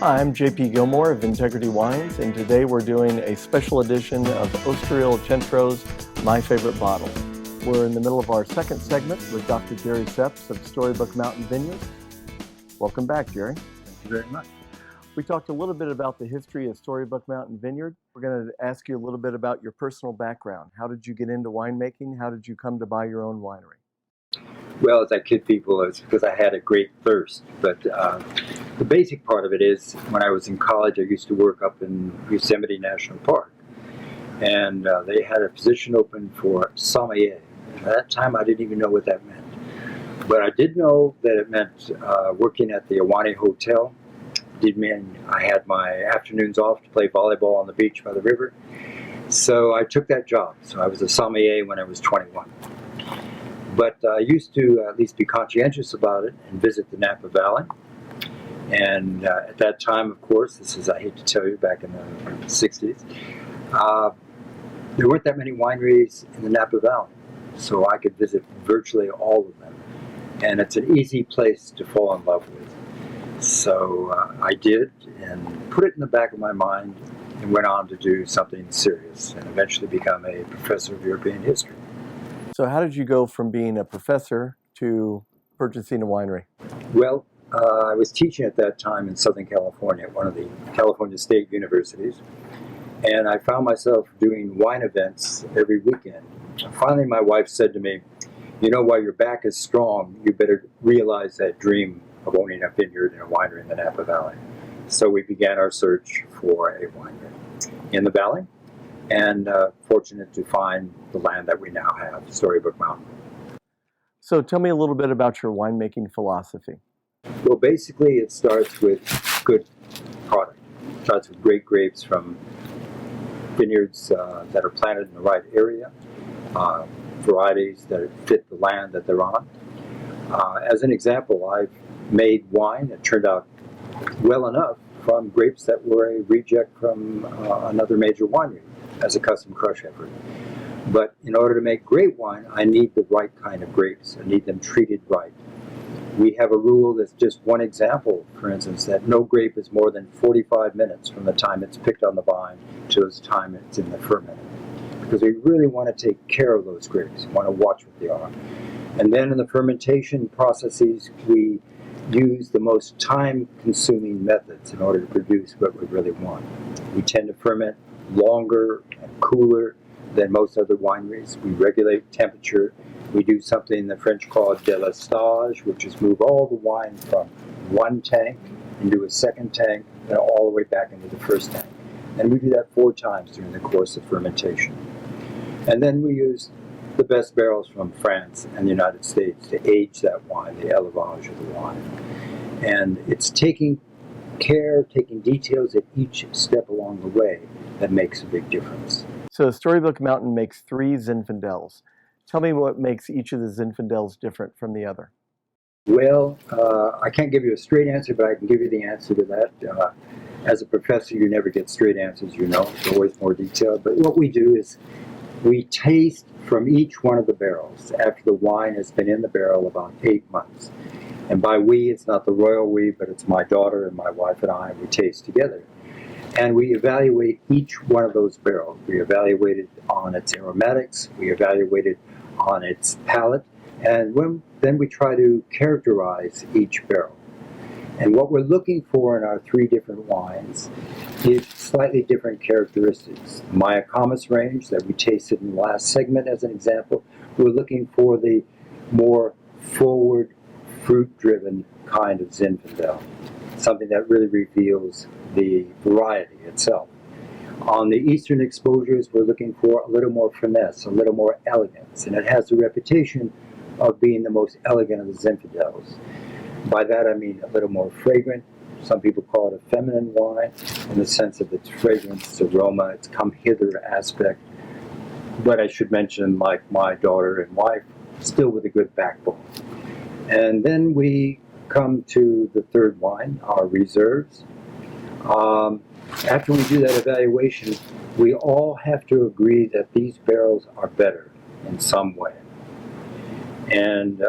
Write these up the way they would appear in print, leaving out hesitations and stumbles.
Hi, I'm JP Gilmore of Integrity Wines, and today we're doing a special edition of Ostriel Centro's My Favorite Bottle. We're in the middle of our second segment with Dr. Jerry Sepps of Storybook Mountain Vineyard. Welcome back, Jerry. Thank you very much. We talked a little bit about the history of Storybook Mountain Vineyard. We're going to ask you a little bit about your personal background. How did you get into winemaking? How did you come to buy your own winery? Well, as I kid people, it's because I had a great thirst. But the basic part of it is, when I was in college, I used to work up in Yosemite National Park. And they had a position open for sommelier. At that time, I didn't even know what that meant. But I did know that it meant working at the Ahwahnee Hotel. It did mean I had my afternoons off to play volleyball on the beach by the river. So I took that job. So I was a sommelier when I was 21. But I used to at least be conscientious about it and visit the Napa Valley. And at that time, of course, this is, I hate to tell you, back in the 60s, there weren't that many wineries in the Napa Valley. So I could visit virtually all of them. And it's an easy place to fall in love with. So I did, and put it in the back of my mind, and went on to do something serious, and eventually become a professor of European history. So how did you go from being a professor to purchasing a winery? Well, I was teaching at that time in Southern California at one of the California State Universities, and I found myself doing wine events every weekend. And finally, my wife said to me, "You know, while your back is strong, you better realize that dream of owning a vineyard and a winery in the Napa Valley." So we began our search for a winery in the valley, and fortunate to find the land that we now have, Storybook Mountain. So tell me a little bit about your winemaking philosophy. Well, basically it starts with good product. It starts with great grapes from vineyards that are planted in the right area, varieties that fit the land that they're on. As an example, I've made wine that turned out well enough from grapes that were a reject from another major winery as a custom crush effort. But in order to make great wine, I need the right kind of grapes. I need them treated right. We have a rule that's just one example, for instance, that no grape is more than 45 minutes from the time it's picked on the vine to the time it's in the ferment. Because we really want to take care of those grapes. We want to watch what they are. And then in the fermentation processes, we use the most time-consuming methods in order to produce what we really want. We tend to ferment longer and cooler than most other wineries. We regulate temperature. We do something the French call délestage, which is move all the wine from one tank into a second tank and all the way back into the first tank. And we do that 4 times during the course of fermentation. And then we use the best barrels from France and the United States to age that wine, the élevage of the wine. And it's taking care, taking details at each step along the way that makes a big difference. So Storybook Mountain makes 3 Zinfandels. Tell me what makes each of the Zinfandels different from the other. Well, I can't give you a straight answer, but I can give you the answer to that. As a professor, you never get straight answers, you know. It's always more detailed. But what we do is we taste from each one of the barrels after the wine has been in the barrel about 8 months. And by we, it's not the royal we, but it's my daughter and my wife and I. We taste together. And we evaluate each one of those barrels. We evaluate it on its aromatics. We evaluate it on its palate. And then we try to characterize each barrel. And what we're looking for in our 3 different wines is slightly different characteristics. The Mayacamas range that we tasted in the last segment as an example, we're looking for the more forward, fruit-driven kind of Zinfandel, something that really reveals the variety itself. On the eastern exposures, we're looking for a little more finesse, a little more elegance, and it has the reputation of being the most elegant of the Zinfandels. By that I mean a little more fragrant. Some people call it a feminine wine in the sense of its fragrance, its aroma, its come-hither aspect. But I should mention, like my daughter and wife, still with a good backbone. And then we come to the 3rd wine, our reserves. After we do that evaluation, we all have to agree that these barrels are better in some way. And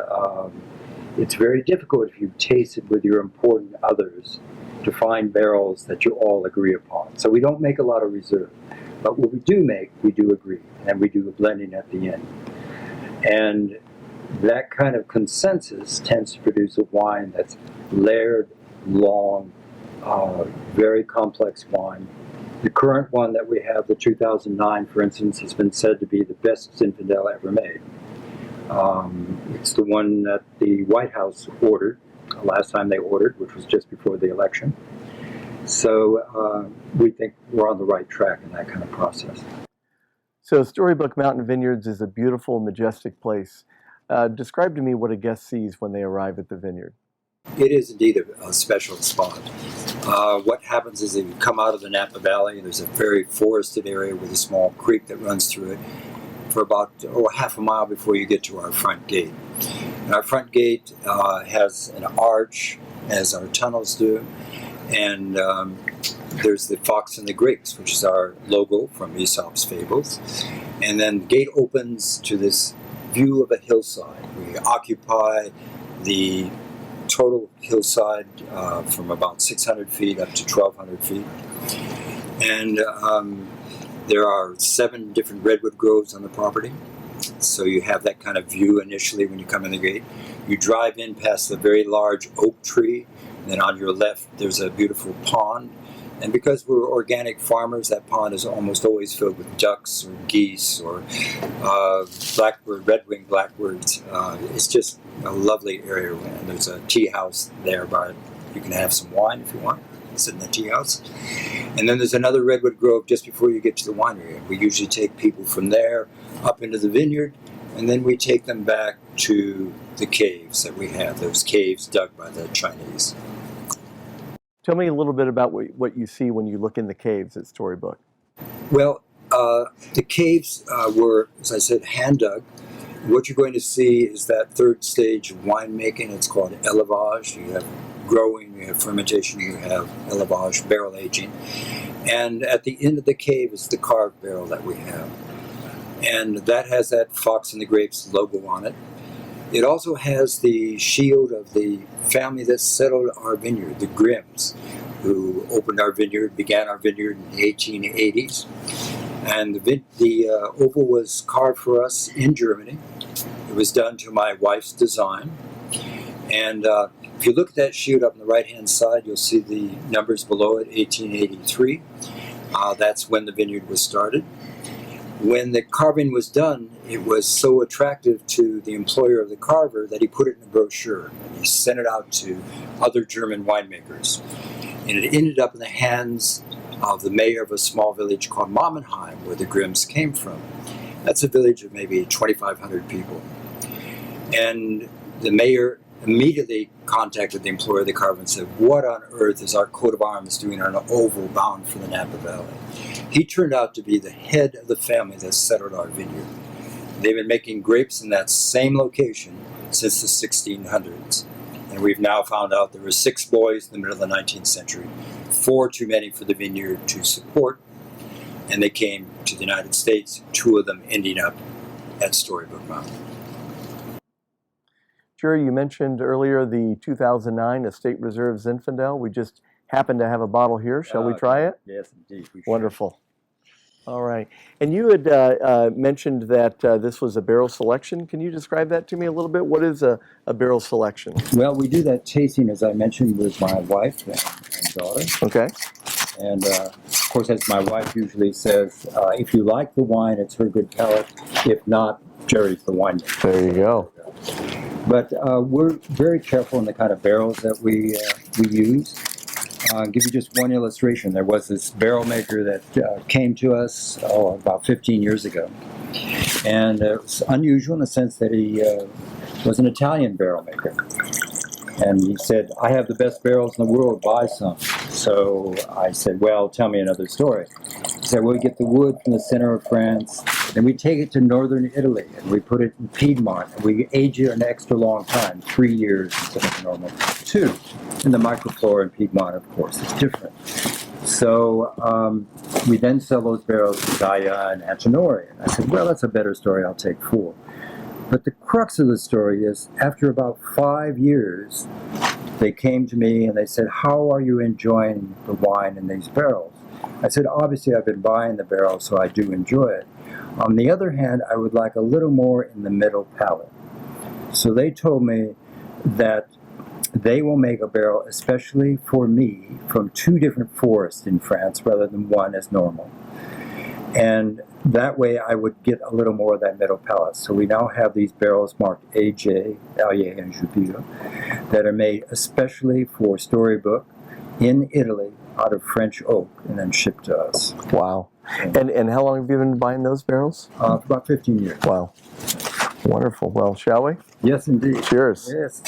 it's very difficult if you've tasted with your important others to find barrels that you all agree upon. So we don't make a lot of reserve. But what we do make, we do agree, and we do a blending at the end. And that kind of consensus tends to produce a wine that's layered, long, very complex wine. The current one that we have, the 2009, for instance, has been said to be the best Zinfandel ever made. It's the one that the White House ordered, last time they ordered, which was just before the election. So we think we're on the right track in that kind of process. So Storybook Mountain Vineyards is a beautiful, majestic place. Describe to me what a guest sees when they arrive at the vineyard. It is indeed a special spot. What happens is that you come out of the Napa Valley, there's a very forested area with a small creek that runs through it for about half a mile before you get to our front gate. And our front gate has an arch, as our tunnels do, and there's the Fox and the Grapes, which is our logo from Aesop's Fables. And then the gate opens to this view of a hillside. We occupy the total hillside from about 600 feet up to 1,200 feet. And there are 7 different redwood groves on the property. So you have that kind of view initially when you come in the gate. You drive in past the very large oak tree. Then on your left, there's a beautiful pond. And because we're organic farmers, that pond is almost always filled with ducks or geese or blackbird, red-winged blackbirds. It's just a lovely area. And there's a tea house there, but you can have some wine if you want, sit in the tea house. And then there's another redwood grove just before you get to the winery. We usually take people from there up into the vineyard, and then we take them back to the caves that we have, those caves dug by the Chinese. Tell me a little bit about what you see when you look in the caves at Storybook. Well, the caves were, as I said, hand dug. What you're going to see is that third stage of winemaking. It's called élevage. You have growing, you have fermentation, you have élevage, barrel aging. And at the end of the cave is the carved barrel that we have. And that has that Fox and the Grapes logo on it. It also has the shield of the family that settled our vineyard, the Grimms, who opened our vineyard, began our vineyard in the 1880s. And the oval was carved for us in Germany. It was done to my wife's design. And if you look at that shield up on the right-hand side, you'll see the numbers below it, 1883. That's when the vineyard was started. When the carving was done, it was so attractive to the employer of the carver that he put it in a brochure. And he sent it out to other German winemakers. And it ended up in the hands of the mayor of a small village called Mammenheim, where the Grimms came from. That's a village of maybe 2,500 people. And the mayor immediately contacted the employer of the carver and said, "What on earth is our coat of arms doing on an oval bound for the Napa Valley?" He turned out to be the head of the family that settled our vineyard. They've been making grapes in that same location since the 1600s. And we've now found out there were 6 boys in the middle of the 19th century, 4 too many for the vineyard to support. And they came to the United States, 2 of them ending up at Storybook Mountain. Jerry, you mentioned earlier the 2009 Estate Reserve Zinfandel. We just happen to have a bottle here. Shall we try it? Yes, indeed. Wonderful. All right. And you had mentioned that this was a barrel selection. Can you describe that to me a little bit? What is a barrel selection? Well, we do that tasting, as I mentioned, with my wife and daughter. Okay. And, of course, as my wife usually says, if you like the wine, it's her good palate. If not, Jerry's the winemaker. There you go. But we're very careful in the kind of barrels that we use. I'll give you just one illustration. There was this barrel maker that came to us about 15 years ago. And it was unusual in the sense that he was an Italian barrel maker. And he said, "I have the best barrels in the world, buy some." So I said, "Well, tell me another story." He said, "Well, we get the wood from the center of France, and we take it to northern Italy, and we put it in Piedmont, and we age it an extra long time, 3 years instead of normal 2. And the microflora in Piedmont, of course, is different. So we then sell those barrels to Gaia and Antinori." And I said, "Well, that's a better story. I'll take 4. But the crux of the story is, after about 5 years, they came to me and they said, "How are you enjoying the wine in these barrels?" I said, "Obviously, I've been buying the barrels, so I do enjoy it. On the other hand, I would like a little more in the middle palate." So they told me that they will make a barrel especially for me from 2 different forests in France rather than one as normal. And that way I would get a little more of that middle palate. So we now have these barrels marked AJ, Allier and Jupiter, that are made especially for Storybook in Italy out of French oak and then shipped to us. Wow. And how long have you been buying those barrels? For about 15 years. Wow. Wonderful. Well, shall we? Yes, indeed. Cheers. Yes.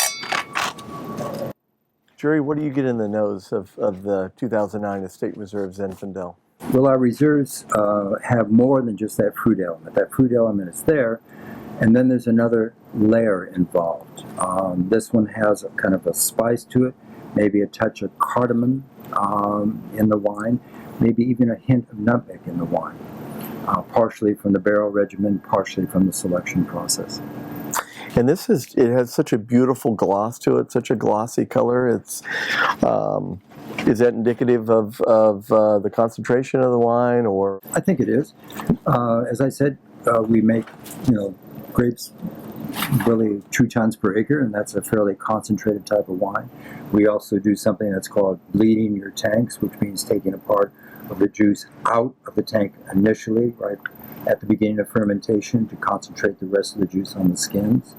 Jerry, what do you get in the nose of the 2009 Estate Reserve Zinfandel? Well, our reserves have more than just that fruit element. That fruit element is there, and then there's another layer involved. This one has a kind of a spice to it, maybe a touch of cardamom in the wine, maybe even a hint of nutmeg in the wine, partially from the barrel regimen, partially from the selection process. And it has such a beautiful gloss to it, such a glossy color. It's is that indicative of the concentration of the wine, or? I think it is. As I said, we make grapes really 2 tons per acre, and that's a fairly concentrated type of wine. We also do something that's called bleeding your tanks, which means taking a part of the juice out of the tank initially, right at the beginning of fermentation, to concentrate the rest of the juice on the skins.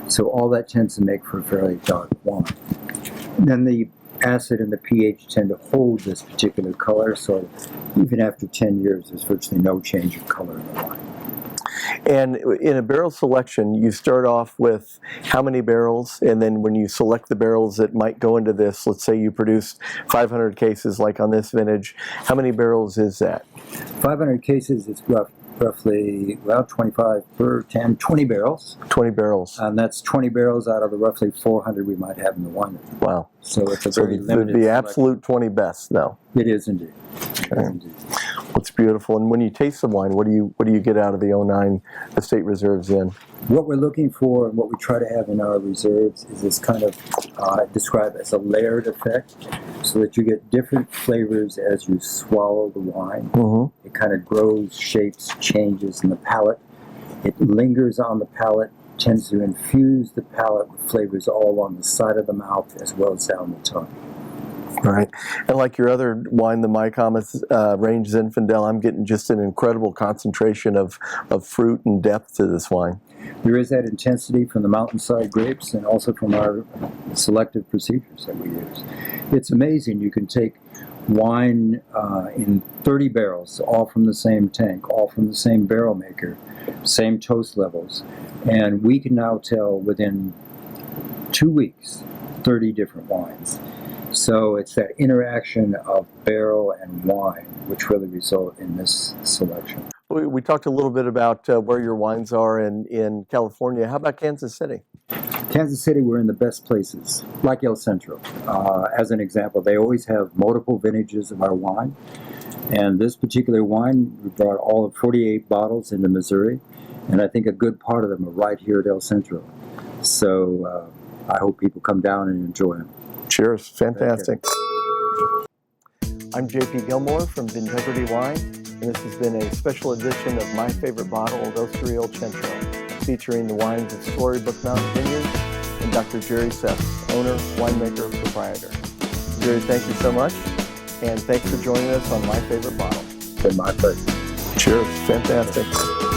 So all that tends to make for a fairly dark wine. And then the acid and the pH tend to hold this particular color, so even after 10 years, there's virtually no change of color in the wine. And in a barrel selection, you start off with how many barrels, and then when you select the barrels that might go into this, let's say you produce 500 cases like on this vintage, how many barrels is that? 500 cases is roughly, 25 per 10, 20 barrels. 20 barrels. And that's 20 barrels out of the roughly 400 we might have in the winery. Wow. So it's a very limited the selection. absolute 20 best, though. It is indeed. Okay. It's beautiful. And when you taste the wine, what do you get out of the 09 Estate Reserve Zin? What we're looking for and what we try to have in our reserves is this kind of described as a layered effect, so that you get different flavors as you swallow the wine. Mm-hmm. It kind of grows, shapes, changes in the palate. It lingers on the palate, tends to infuse the palate with flavors all along the side of the mouth as well as down the tongue. Right. And like your other wine, the Mycomus range Zinfandel, I'm getting just an incredible concentration of fruit and depth to this wine. There is that intensity from the mountainside grapes and also from our selective procedures that we use. It's amazing. You can take wine in 30 barrels, all from the same tank, all from the same barrel maker, same toast levels, and we can now tell within 2 weeks 30 different wines. So it's that interaction of barrel and wine which really result in this selection. We talked a little bit about where your wines are in California. How about Kansas City? Kansas City, we're in the best places, like El Centro. As an example, they always have multiple vintages of our wine. And this particular wine, we brought all of 48 bottles into Missouri. And I think a good part of them are right here at El Centro. So I hope people come down and enjoy them. Cheers. Fantastic. I'm J.P. Gilmore from Vintegrity Wine, and this has been a special edition of My Favorite Bottle of Ostriol Centro, featuring the wines of Storybook Mountain Vineyards and Dr. Jerry Seps, owner, winemaker, proprietor. Jerry, thank you so much, and thanks for joining us on My Favorite Bottle. It's been my pleasure. Cheers. Fantastic.